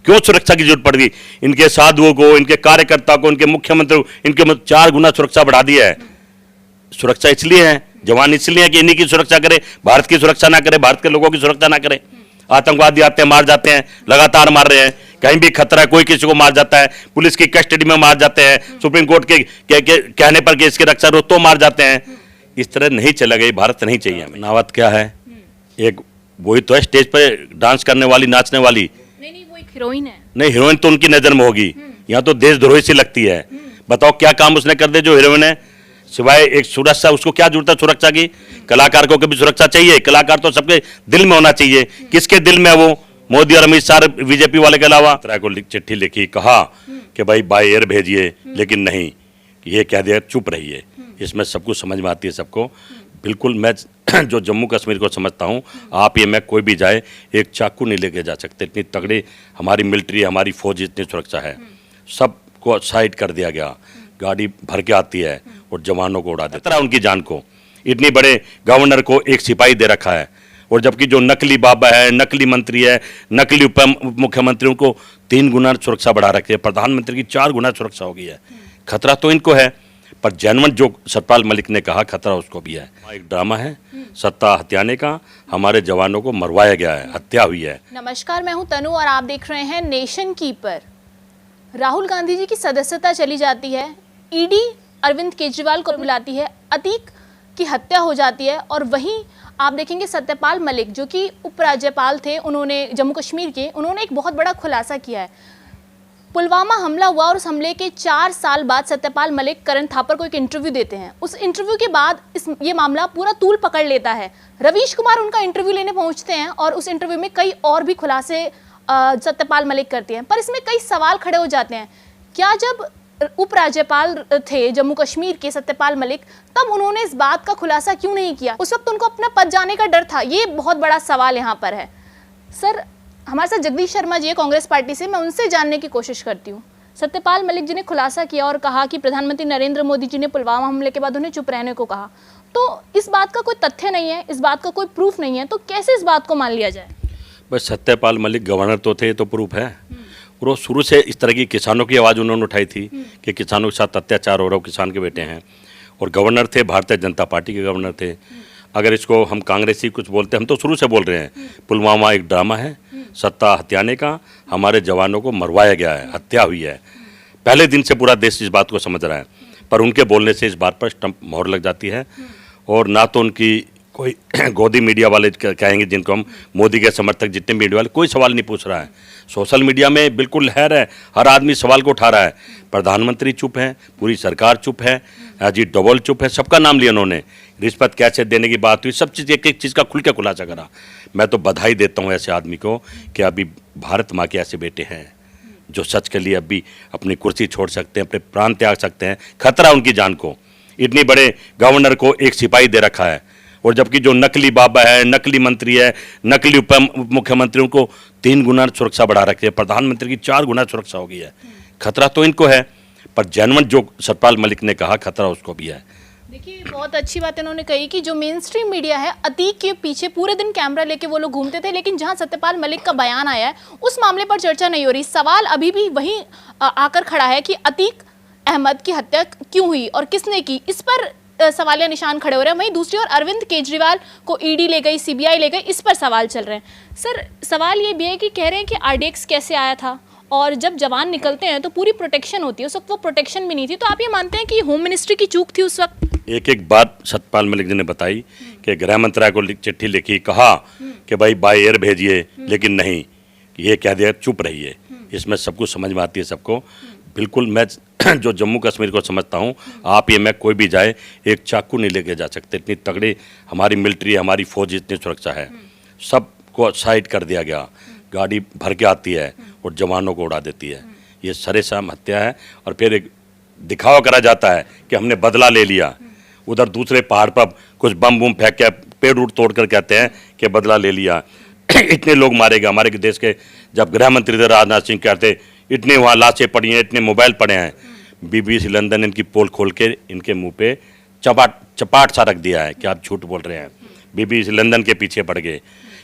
क्यों सुरक्षा की जरूरत पड़ गई? इनके साधुओं को, इनके कार्यकर्ता को, इनके मुख्यमंत्री को, इनके 4 गुना सुरक्षा बढ़ा दिया है। सुरक्षा इसलिए है, जवान इसलिए है कि इन्हीं की सुरक्षा करे, भारत की सुरक्षा ना करे, भारत के लोगों की सुरक्षा ना करे। आतंकवादी आते हैं, मार जाते हैं, लगातार मार रहे हैं, कहीं भी खतरा है कोई किसी को मार जाता है, पुलिस की कस्टडी में मार जाते हैं, सुप्रीम कोर्ट के कहने पर केस की रक्षा तो मार जाते हैं। इस तरह नहीं चला गई, भारत नहीं चाहिए हमें। नावत क्या है? एक वही तो है स्टेज पर डांस करने वाली, नाचने वाली। नहीं, वो एक हीरोइन है। नहीं, हीरोइन तो उनकी नजर में होगी, यहाँ तो देशद्रोही सी लगती है। बताओ क्या काम उसने कर दे जो हीरोइन है? सिवाय एक सुरक्षा, उसको क्या जरूरत है सुरक्षा की? कलाकार को कभी सुरक्षा चाहिए? कलाकार तो सबके दिल में होना चाहिए। किसके दिल में है वो? मोदी और अमित शाह, बीजेपी वाले के अलावा। तरह को चिट्ठी लिखी, कहा कि भाई बाय एयर भेजिए, लेकिन नहीं, ये कह दिया चुप रहिए। इसमें सब कुछ समझ में आती है सबको। बिल्कुल मैं जो जम्मू कश्मीर को समझता हूँ, आप ये मैं कोई भी जाए, एक चाकू नहीं लेके जा सकते। इतनी तगड़ी हमारी मिलिट्री, हमारी फौज, इतनी सुरक्षा है। सबको साइड कर दिया गया, गाड़ी भर के आती है और जवानों को उड़ा देता है, उनकी जान को। इतनी बड़े गवर्नर को एक सिपाही दे रखा है, और जबकि जो नकली बाबा है, नकली मंत्री है, नकली उप मुख्यमंत्रियों को 3 गुना सुरक्षा बढ़ा रखी है। प्रधानमंत्री की 4 गुना सुरक्षा हो गई है। खतरा तो इनको है, पर जेनवन जो सतपाल मलिक ने कहा खतरा उसको भी है। एक ड्रामा है सत्ता हथियाने का, हमारे जवानों को मरवाया गया है, हत्या हुई है। नमस्कार, मैं हूं तनु और आप देख रहे हैं नेशन कीपर। राहुल गांधी जी की सदस्यता चली जाती है, ईडी अरविंद केजरीवाल को बुलाती है, अतीक की हत्या हो जाती है, और वहीं आप देखेंगे सत्यपाल मलिक जो कि उपराज्यपाल थे, उन्होंने जम्मू कश्मीर के, उन्होंने एक बहुत बड़ा खुलासा किया है। पुलवामा हमला हुआ और उस हमले के 4 साल बाद सत्यपाल मलिक करण थापर को एक इंटरव्यू देते हैं। उस इंटरव्यू के बाद ये मामला पूरा तूल पकड़ लेता है। रवीश कुमार उनका इंटरव्यू लेने पहुंचते हैं और उस इंटरव्यू में कई और भी खुलासे सत्यपाल मलिक करती हैं, पर इसमें कई सवाल खड़े हो जाते हैं। क्या जब उपराज्यपाल थे जम्मू कश्मीर के सत्यपाल मलिक, तब उन्होंने इस बात का खुलासा क्यों नहीं किया? उस वक्त उनको अपना पद जाने का डर था। ये बहुत बड़ा सवाल यहाँ पर है। सर, हमारे साथ जगदीश शर्मा जी है कांग्रेस पार्टी से, मैं उनसे जानने की कोशिश करती हूँ। सत्यपाल मलिक जी ने खुलासा किया और कहा कि प्रधानमंत्री नरेंद्र मोदी जी ने पुलवामा हमले के बाद उन्हें चुप रहने को कहा, तो इस बात का कोई तथ्य नहीं है, इस बात का कोई प्रूफ नहीं है, तो कैसे इस बात को मान लिया जाए? बस सत्यपाल मलिक गवर्नर तो थे, तो प्रूफ है। और वो शुरू से इस तरह की किसानों की आवाज़ उन्होंने उठाई थी कि किसानों के साथ अत्याचार हो रहा हो, किसान के बेटे हैं, और गवर्नर थे, भारतीय जनता पार्टी के गवर्नर थे। अगर इसको हम कांग्रेसी कुछ बोलते हैं, हम तो शुरू से बोल रहे हैं पुलवामा एक ड्रामा है, सत्ता हथियाने का, हमारे जवानों को मरवाया गया है, हत्या हुई है। पहले दिन से पूरा देश इस बात को समझ रहा है, पर उनके बोलने से इस बात पर स्टंप मोहर लग जाती है। और ना तो उनकी कोई गोदी मीडिया वाले कहेंगे जिनको हम मोदी के समर्थक, जितने मीडिया वाले, कोई सवाल नहीं पूछ रहा है। सोशल मीडिया में बिल्कुल लहर है, हर आदमी सवाल को उठा रहा है। प्रधानमंत्री चुप है, पूरी सरकार चुप है, अजीत डोभाल चुप है, सबका नाम लिया उन्होंने। रिश्वत कैसे देने की बात हुई, सब चीज़ एक एक चीज़ का खुल के खुलासा करा। मैं तो बधाई देता हूँ ऐसे आदमी को कि अभी भारत माँ के ऐसे बेटे हैं जो सच के लिए अभी अपनी कुर्सी छोड़ सकते हैं, अपने प्राण त्याग सकते हैं। खतरा उनकी जान को। इतनी बड़े गवर्नर को एक सिपाही दे रखा है, और जबकि जो नकली बाबा है, नकली मंत्री है, नकली उप मुख्यमंत्रियों को 3 गुना सुरक्षा बढ़ा रखी है। प्रधानमंत्री की 4 गुना सुरक्षा हो गई है। खतरा तो इनको है, पर जेनवन जो सतपाल मलिक ने कहा खतरा उसको भी है। देखिए, बहुत अच्छी बात इन्होंने कही कि जो मेन स्ट्रीम मीडिया है, अतीक के पीछे पूरे दिन कैमरा लेके वो लोग घूमते थे, लेकिन जहां सत्यपाल मलिक का बयान आया है उस मामले पर चर्चा नहीं हो रही। सवाल अभी भी वहीं आकर खड़ा है कि अतीक अहमद की हत्या क्यों हुई और किसने की, इस पर सवालिया निशान खड़े हो रहे हैं। वहीं दूसरी ओर अरविंद केजरीवाल को ईडी ले गई, सीबीआई ले गई, इस पर सवाल चल रहे हैं। सर, सवाल ये भी है कि कह रहे हैं कि आरडीएक्स कैसे आया था, और जब जवान निकलते हैं तो पूरी प्रोटेक्शन होती है, उस वक्त वो प्रोटेक्शन भी नहीं थी। तो आप ये मानते हैं कि होम मिनिस्ट्री की चूक थी उस वक्त? एक एक बात सतपाल मलिक जी ने बताई कि गृह मंत्रालय को चिट्ठी लिखी, कहा कि भाई बाय एयर भेजिए, लेकिन नहीं, ये कह दिया चुप रहिए। इसमें सब कुछ समझ में आती है सबको। बिल्कुल मैं जो जम्मू कश्मीर को समझता हूँ, आप ये मैं कोई भी जाए, एक चाकू नहीं लेके जा सकते। इतनी तगड़ी हमारी मिलिट्री, हमारी फौज, इतनी सुरक्षा है। सबको साइड कर दिया गया, गाड़ी भर के आती है और जवानों को उड़ा देती है। ये सरेआम हत्या है। और फिर एक दिखावा करा जाता है कि हमने बदला ले लिया। उधर दूसरे पहाड़ पर कुछ बम बुम फेंक के पेड़ उड़ तोड़ कर कहते हैं कि बदला ले लिया। इतने लोग मारे गए हमारे देश के। जब गृह मंत्री थे राजनाथ सिंह, कहते इतने वहाँ लाशें पड़ी हैं, इतने मोबाइल पड़े हैं। बीबीसी लंदन ने इनकी पोल खोल के इनके मुंह पे चपाट सा रख दिया है कि आप झूठ बोल रहे हैं। बीबीसी लंदन के पीछे पड़ गए।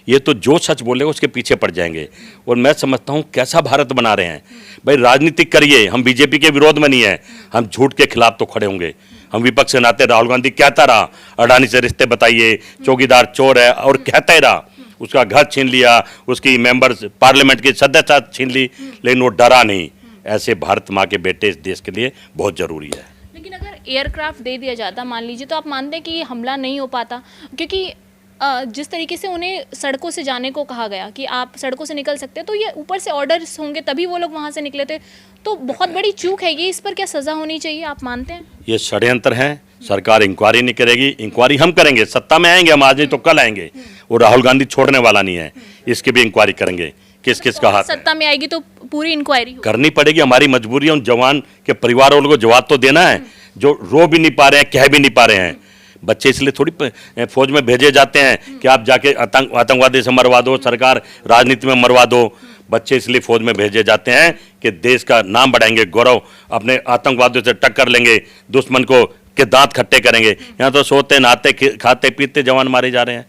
ये तो जो सच बोलेगा उसके पीछे पड़ जाएंगे। और मैं समझता हूँ कैसा भारत बना रहे हैं भाई। राजनीतिक करिए, हम बीजेपी के विरोध में नहीं है, हम झूठ के खिलाफ तो खड़े होंगे। हम विपक्ष के नाते, राहुल गांधी कहता रहा अडानी से रिश्ते बताइए, चौकीदार चोर है, और कहता ही रहा, उसका घर छीन लिया, उसकी मेंबर्स पार्लियामेंट की सदस्यता छीन ली, लेकिन वो डरा नहीं। ऐसे भारत माँ के बेटे इस देश के लिए बहुत जरूरी है। लेकिन अगर एयरक्राफ्ट दे दिया जाता मान लीजिए, तो आप मानते हैं कि ये हमला नहीं हो पाता? क्योंकि जिस तरीके से उन्हें सड़कों से जाने को कहा गया कि आप सड़कों से निकल सकते हैं, तो ये ऊपर से ऑर्डर्स होंगे तभी वो लोग वहाँ से निकले थे, तो बहुत बड़ी चूक है ये। इस पर क्या सज़ा होनी चाहिए, आप मानते हैं? ये षड्यंत्र है, सरकार इंक्वायरी नहीं करेगी। इंक्वायरी हम करेंगे, सत्ता में आएंगे हम, आज नहीं तो कल आएंगे। और राहुल गांधी छोड़ने वाला नहीं है, इसकी भी इंक्वायरी करेंगे, किस किस का हाथ है। सत्ता में आएगी तो पूरी इंक्वायरी करनी पड़ेगी, हमारी मजबूरी है। उन जवान के परिवार वालों को जवाब तो देना है, जो रो भी नहीं पा रहे हैं, कह भी नहीं पा रहे हैं। बच्चे इसलिए थोड़ी फौज में भेजे जाते हैं कि आप जाके आतंकवादी से मरवा दो, सरकार राजनीति में मरवा दो। बच्चे इसलिए फौज में भेजे जाते हैं कि देश का नाम बढ़ाएंगे, गौरव, अपने आतंकवादियों से टक्कर लेंगे, दुश्मन को के दांत खट्टे करेंगे। यहाँ तो सोते नहाते खाते पीते जवान मारे जा रहे हैं।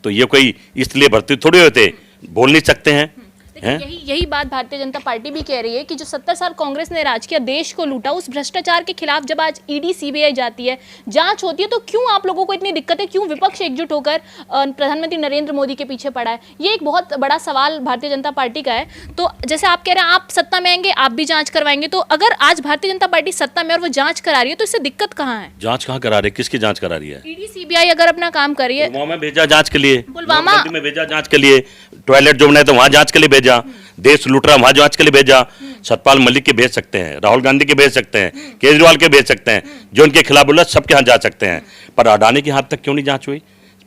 तो ये कोई इसलिए भर्ती थोड़ी होते, बोल नहीं सकते हैं। यही बात भारतीय जनता पार्टी भी कह रही है कि जो 70 साल कांग्रेस ने राज किया, देश को लूटा, उस भ्रष्टाचार के खिलाफ जब आज ईडी सीबीआई जाती है, जांच होती है, तो क्यों आप लोगों को इतनी दिक्कत है? क्यों विपक्ष एकजुट होकर प्रधानमंत्री नरेंद्र मोदी के पीछे पड़ा है? ये एक बहुत बड़ा सवाल भारतीय जनता पार्टी का है। तो जैसे आप कह रहे हैं आप सत्ता में आएंगे, आप भी जाँच करवाएंगे, तो अगर आज भारतीय जनता पार्टी सत्ता में और वो जाँच करा रही है, तो इससे दिक्कत कहाँ है? जाँच कहाँ करा रही है? किसकी जाँच करा रही है? ईडी सीबीआई अगर अपना काम कर रही है। पुलवामा में भेजा जाँच के लिए, पुलवामा में भेजा जाँच के लिए, टॉयलेट जो बनाए तो वहाँ जाँच के लिए भेजा, देश लूट रहा वहां जांच के लिए भेजा। सतपाल मलिक के भेज सकते हैं, राहुल गांधी के भेज सकते हैं, केजरीवाल के भेज सकते हैं, जो उनके खिलाफ बोला सबके यहाँ जा सकते हैं। पर अडानी के हाथ तक क्यों नहीं जांच हुई?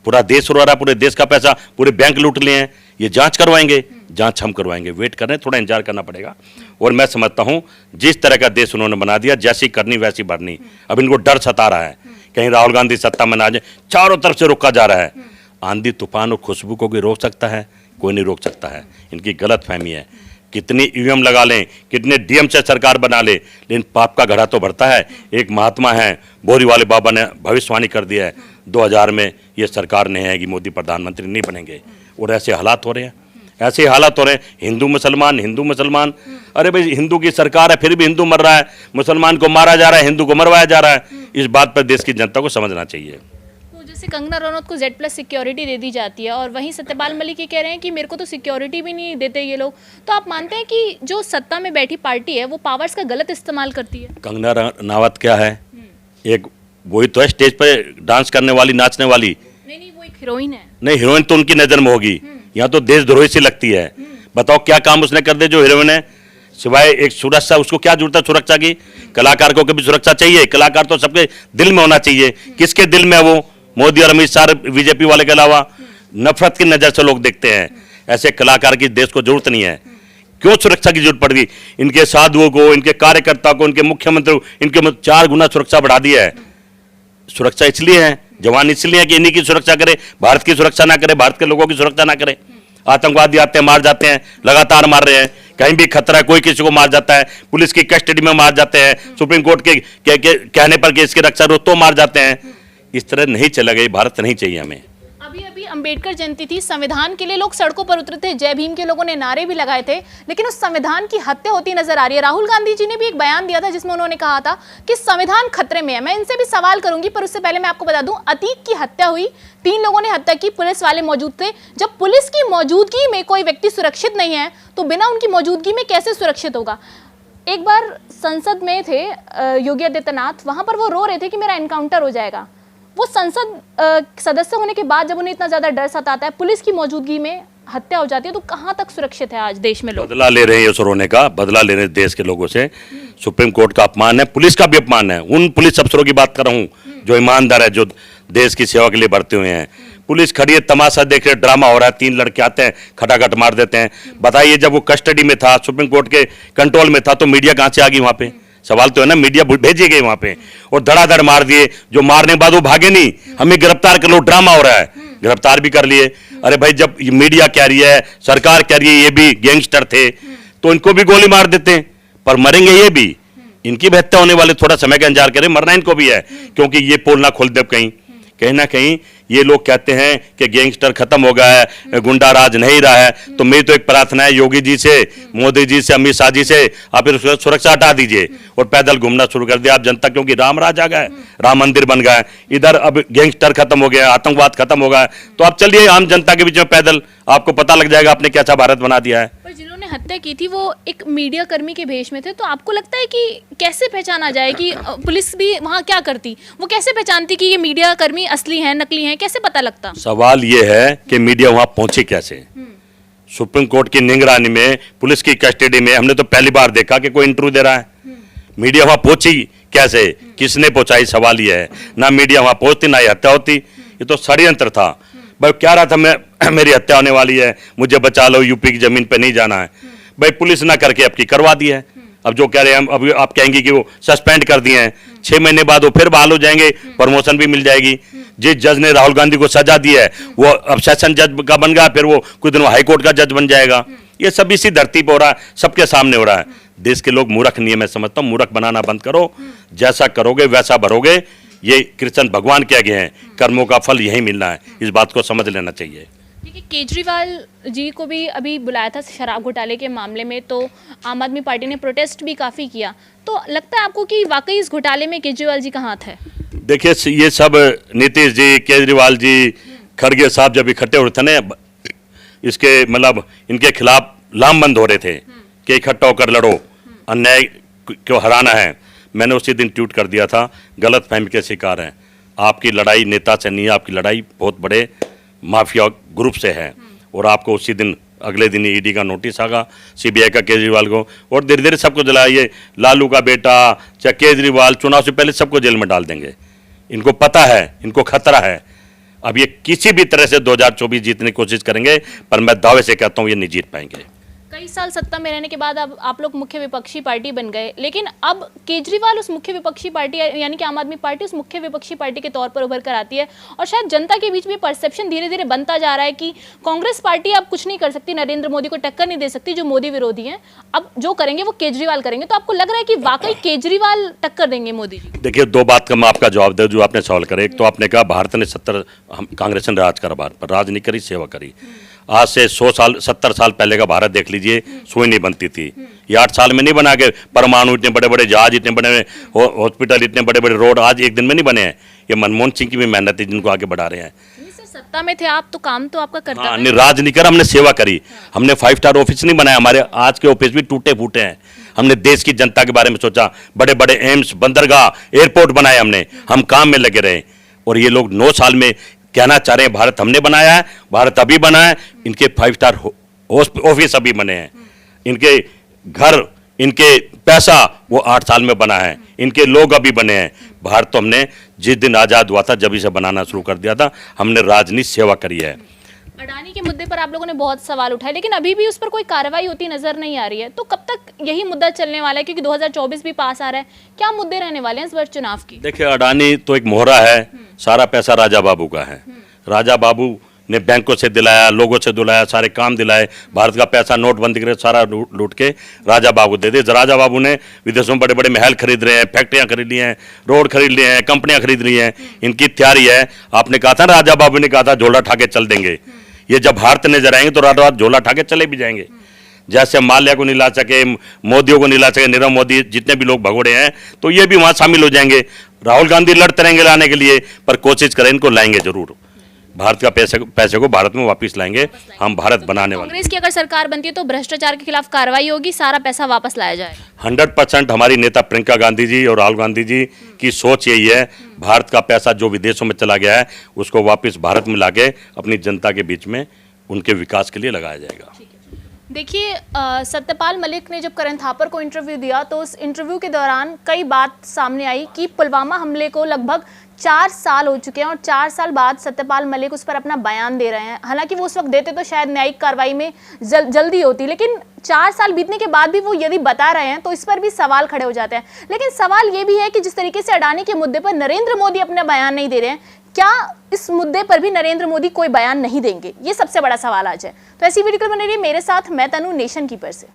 पूरा देश रो रहा, पूरे देश का पैसा पूरे बैंक लूट लिए हैं। ये जांच करवाएंगे, जांच हम करवाएंगे। वेट कर रहे हैं, थोड़ा इंतजार करना पड़ेगा। और मैं समझता हूं जिस तरह का देश उन्होंने बना दिया, जैसी करनी वैसी भरनी। अब इनको डर सता रहा है कहीं राहुल गांधी सत्ता में ना आ जाए। चारों तरफ से रोका जा रहा है। आंधी तूफान और खुशबू को कोई रोक सकता है? कोई नहीं रोक सकता है। इनकी गलत फहमी है। कितनी ईवीएम लगा लें, कितने डीएम से सरकार बना ले, लेकिन पाप का घड़ा तो भरता है। एक महात्मा है, बोरी वाले बाबा ने भविष्यवाणी कर दिया है 2000 में ये सरकार नहीं आएगी, मोदी प्रधानमंत्री नहीं बनेंगे। और ऐसे हालात हो रहे हैं, ऐसे हालात हो रहे हैं। हिंदू मुसलमान, हिंदू मुसलमान। अरे भाई, हिंदू की सरकार है फिर भी हिंदू मर रहा है, मुसलमान को मारा जा रहा है, हिंदू को मरवाया जा रहा है। इस बात पर देश की जनता को समझना चाहिए। जैसे कंगना रनौत को Z+ सिक्योरिटी दे दी जाती है, और वहीं सत्यपाल मलिक ये कह रहे हैं कि मेरे को तो सिक्योरिटी भी नहीं देते ये लोग। तो आप मानते हैं कि जो सत्ता में बैठी पार्टी है वो पावर्स का गलत इस्तेमाल करती है? कंगना रनौत क्या है? एक वही तो है, स्टेज पे डांस करने वाली, नाचने वाली। नहीं, वो एक हीरोइन है। नहीं, हीरोइन तो उनकी नजर में होगी, यहाँ तो देशद्रोही सी लगती है। बताओ क्या काम उसने कर दे जो हीरोइन है? सिवाय एक सुरक्षा, उसको क्या जरूरत है सुरक्षा की? कलाकार को कभी सुरक्षा चाहिए? कलाकार तो सबके दिल में होना चाहिए। किसके दिल में है वो? मोदी और अमित शाह, बीजेपी वाले के अलावा नफरत की नजर से लोग देखते हैं। ऐसे कलाकार की देश को जरूरत नहीं है। क्यों सुरक्षा की जरूरत पड़ गई? इनके साधुओं को, इनके कार्यकर्ता को, इनके मुख्यमंत्री को, इनके 4 गुना सुरक्षा बढ़ा दी है। सुरक्षा इसलिए है, जवान इसलिए है कि इन्हीं की सुरक्षा करे, भारत की सुरक्षा ना करे, भारत के लोगों की सुरक्षा ना करे। आतंकवादी आते हैं, मार जाते हैं, लगातार मार रहे हैं। कहीं भी खतरा है, कोई किसी को मार जाता है, पुलिस की कस्टडी में मार जाते हैं, सुप्रीम कोर्ट के कहने पर कि इसकी रक्षा रो तो मार जाते हैं। इस तरह नहीं चला गया, भारत नहीं चाहिए हमें। अभी अंबेडकर जयंती थी, संविधान के लिए लोग सड़कों पर उतरे थे, जय भीम के लोगों ने नारे भी लगाए थे, लेकिन उस संविधान की हत्या होती नजर आ रही है। राहुल गांधी जी ने भी एक बयान दिया था जिसमें उन्होंने कहा था कि संविधान खतरे में है। मैं इनसे भी सवाल करूंगी, पर उससे पहले मैं आपको बता दूं, अतीक की हत्या हुई, 3 लोगों ने हत्या की, पुलिस वाले मौजूद थे। जब पुलिस की मौजूदगी में कोई व्यक्ति सुरक्षित नहीं है, तो बिना उनकी मौजूदगी में कैसे सुरक्षित होगा? एक बार संसद में थे योगी आदित्यनाथ, वहां पर वो रो रहे थे कि मेरा एनकाउंटर हो जाएगा। वो संसद सदस्य होने के बाद जब उन्हें इतना ज्यादा डर सताता है, पुलिस की मौजूदगी में हत्या हो जाती है, तो कहां तक सुरक्षित है आज देश में लोग? बदला ले रहे हैं ये रोने का, बदला ले रहे हैं देश के लोगों से। सुप्रीम कोर्ट का अपमान है, पुलिस का भी अपमान है। उन पुलिस अफसरों की बात कर रहा हूं जो ईमानदार है, जो देश की सेवा के लिए बढ़ते हुए हैं। पुलिस खड़ी है, तमाशा देख रहे, ड्रामा हो रहा है, 3 लड़के आते हैं, खटाखट मार देते हैं। बताइए, जब वो कस्टडी में था, सुप्रीम कोर्ट के कंट्रोल में था, तो मीडिया कहां से आ गई वहां पे? सवाल तो है ना, मीडिया भेजी गई वहां पे और धड़ाधड़ मार दिए। जो मारने के बाद वो भागे नहीं, हमें गिरफ्तार कर लो, ड्रामा हो रहा है, गिरफ्तार भी कर लिए। अरे भाई, जब मीडिया कह रही है, सरकार कह रही है ये भी गैंगस्टर थे, तो इनको भी गोली मार देते हैं, पर मरेंगे ये भी। इनकी भी हत्या होने वाले, थोड़ा समय का इंतजार करें, मरना इनको भी है, क्योंकि ये पोल ना खोल दे कहीं ना कहीं ये लोग कहते हैं कि गैंगस्टर खत्म हो गया है, गुंडा राज नहीं रहा है, तो मेरी तो एक प्रार्थना है योगी जी से, मोदी जी से, अमित शाह जी से, आप फिर सुरक्षा हटा दीजिए और पैदल घूमना शुरू कर दिया आप जनता, क्योंकि राम राज आ गया है, राम मंदिर बन गया है, इधर अब गैंगस्टर खत्म हो गया, आतंकवाद खत्म हो गया है, तो आप चलिए आम जनता के बीच में पैदल, आपको पता लग जाएगा आपने कैसा भारत बना दिया है। पर जिन्होंने हत्या की थी वो एक मीडिया कर्मी के भेष में थे, तो आपको लगता है कि कैसे पहचाना जाए कि पुलिस भी वहाँ क्या करती, वो कैसे पहचानती कि ये मीडिया कर्मी असली हैं नकली हैं, कैसे पता लगता? सवाल ये है कि मीडिया वहां पहुंची कैसे। सुप्रीम कोर्ट की निगरानी में, पुलिस की कस्टडी में हमने तो पहली बार देखा कि कोई इंटरव्यू दे रहा है। मीडिया वहां पहुंची कैसे, किसने पहुंचाई, सवाल ये है। ना मीडिया वहां पहुंचती ना ही हत्या होती, ये तो षड्यंत्र था। भाई क्या रहा था, मैं मेरी हत्या होने वाली है, मुझे बचा लो, यूपी की जमीन पे नहीं जाना है। भाई पुलिस ना करके अब की करवा दी है। अब जो कह रहे हैं हम, अभी आप कहेंगे कि वो सस्पेंड कर दिए हैं, 6 महीने बाद वो फिर बहाल हो जाएंगे, प्रमोशन भी मिल जाएगी। जिस जज ने राहुल गांधी को सजा दी है वो अब सेशन जज का बन गया, फिर वो कुछ दिन हाई कोर्ट का जज बन जाएगा। ये सब इसी धरती पर हो रहा है, सबके सामने हो रहा है। देश के लोग मूर्ख नहीं है, मैं समझता हूँ। मूर्ख बनाना बंद करो, जैसा करोगे वैसा भरोगे। ये कृष्ण भगवान कह गए हैं, कर्मों का फल यही मिलना है, इस बात को समझ लेना चाहिए। देखिए केजरीवाल जी को भी अभी बुलाया था शराब घोटाले के मामले में, तो आम आदमी पार्टी ने प्रोटेस्ट भी काफ़ी किया, तो लगता है आपको कि वाकई इस घोटाले में केजरीवाल जी का हाथ है? देखिए ये सब नीतीश जी, केजरीवाल जी, खड़गे साहब जब इकट्ठे हो रहे थे ना, इसके मतलब इनके खिलाफ लामबंद हो रहे थे कि इकट्ठा होकर लड़ो, अन्याय को हराना है। मैंने उसी दिन ट्वीट कर दिया था, गलत फहमी के शिकार हैं। आपकी लड़ाई नेता से नहीं है, आपकी लड़ाई बहुत बड़े माफिया ग्रुप से है। और आपको उसी दिन, अगले दिन ईडी का नोटिस आगा, सीबीआई का केजरीवाल को, और धीरे धीरे सबको जलाइए। लालू का बेटा चाहे केजरीवाल, चुनाव से पहले सबको जेल में डाल देंगे। इनको पता है, इनको खतरा है। अब ये किसी भी तरह से 2024 जीतने की कोशिश करेंगे, पर मैं दावे से कहता हूँ ये नहीं जीत पाएंगे। कई साल सत्ता में रहने के बाद अब आप लोग मुख्य विपक्षी पार्टी बन गए, लेकिन अब केजरीवाल उस मुख्य विपक्षी पार्टी यानी कि आम आदमी पार्टी उस मुख्य विपक्षी पार्टी के तौर पर उभर कर आती है, और शायद जनता के बीच में परसेप्शन धीरे धीरे बनता जा रहा है कि कांग्रेस पार्टी अब कुछ नहीं कर सकती, नरेंद्र मोदी को टक्कर नहीं दे सकती, जो मोदी विरोधी हैं, अब जो करेंगे वो केजरीवाल करेंगे। तो आपको लग रहा है कि वाकई केजरीवाल टक्कर देंगे मोदी जी? देखिए, दो बात का मैं आपका जवाब दूं जो आपने सवाल करे। एक तो आपने कहा भारत ने कांग्रेस ने राज करा, भारत पर राज नहीं करी, सेवा करी। आज से 100 साल 70 साल पहले का भारत देख लीजिए, सुई नहीं बनती थी। ये 8 साल में नहीं बना के परमाणु, इतने बड़े बड़े जहाज, इतने बड़े हॉस्पिटल, इतने बड़े बड़े रोड आज एक दिन में नहीं बने हैं। ये मनमोहन सिंह की भी मेहनत है जिनको आगे बढ़ा रहे हैं। सत्ता में थे आप तो काम तो आपका करता है। राज नहीं करा, हमने सेवा करी। हमने 5 स्टार ऑफिस नहीं बनाया, हमारे आज के ऑफिस भी टूटे फूटे हैं। हमने देश की जनता के बारे में सोचा, बड़े बड़े एम्स, बंदरगाह, एयरपोर्ट बनाए हमने, हम काम में लगे रहे। और ये लोग 9 साल में कहना चाह रहे हैं भारत हमने बनाया है, भारत अभी बना है। इनके 5 स्टार ऑफिस अभी बने हैं, इनके घर, इनके पैसा वो 8 साल में बना है, इनके लोग अभी बने हैं। भारत तो हमने जिस दिन आज़ाद हुआ था जब इसे बनाना शुरू कर दिया था, हमने राजनीति सेवा करी है। अडानी के मुद्दे पर आप लोगों ने बहुत सवाल उठाए, लेकिन अभी भी उस पर कोई कार्रवाई होती नजर नहीं आ रही है, तो कब तक यही मुद्दा चलने वाला है? क्योंकि 2024 भी पास आ रहा है, क्या मुद्दे रहने वाले हैं इस वर्ष चुनाव की? देखिए, अडानी तो एक मोहरा है, सारा पैसा राजा बाबू का है। राजा बाबू ने बैंकों से दिलाया, लोगों से दिलाया, सारे काम दिलाए। भारत का पैसा नोटबंदी करे सारा लूट के राजा बाबू दे दे। राजा बाबू ने विदेशों में बड़े बड़े महल खरीद रहे हैं, फैक्ट्रियां खरीद ली हैं, रोड खरीद लिए हैं, कंपनियां खरीद ली हैं। इनकी तैयारी है। आपने कहा था, राजा बाबू ने कहा था झोला उठा के चल देंगे। ये जब भारत नजर आएंगे तो रात रात झोला उठा के चले भी जाएंगे। जैसे माल्या को नहीं ला सके, मोदियों को नहीं ला सके, नीरव मोदी, जितने भी लोग भगोड़े हैं, तो ये भी वहां शामिल हो जाएंगे। राहुल गांधी लड़ते रहेंगे लाने के लिए, पर कोशिश करें इनको लाएंगे जरूर। भारत का पैसे को भारत में वापस लाएंगे, हम भारत बनाने वाले। कांग्रेस की अगर सरकार बनती है तो भ्रष्टाचार के खिलाफ कार्रवाई होगी, सारा पैसा वापस लाया जाएगा। 100% हमारी नेता प्रियंका गांधी जी और राहुल गांधी जी की सोच यही है। भारत का पैसा जो विदेशों में चला गया है उसको वापस भारत में लाके अपनी जनता के बीच में उनके विकास के लिए लगाया जाएगा। देखिए, सत्यपाल मलिक ने जब करण थापर को इंटरव्यू दिया तो उस इंटरव्यू के दौरान कई बात सामने आई कि पुलवामा हमले को लगभग 4 साल हो चुके हैं और 4 साल बाद सत्यपाल मलिक उस पर अपना बयान दे रहे हैं। हालांकि वो उस वक्त देते तो शायद न्यायिक कार्रवाई में जल्दी होती, लेकिन 4 साल बीतने के बाद भी वो यदि बता रहे हैं तो इस पर भी सवाल खड़े हो जाते हैं। लेकिन सवाल ये भी है कि जिस तरीके से अडानी के मुद्दे पर नरेंद्र मोदी अपना बयान नहीं दे रहे हैं, क्या इस मुद्दे पर भी नरेंद्र मोदी कोई बयान नहीं देंगे? ये सबसे बड़ा सवाल आज है। तो ऐसी वीडियो बने रही मेरे साथ, मैं तनु, नेशन कीपर से।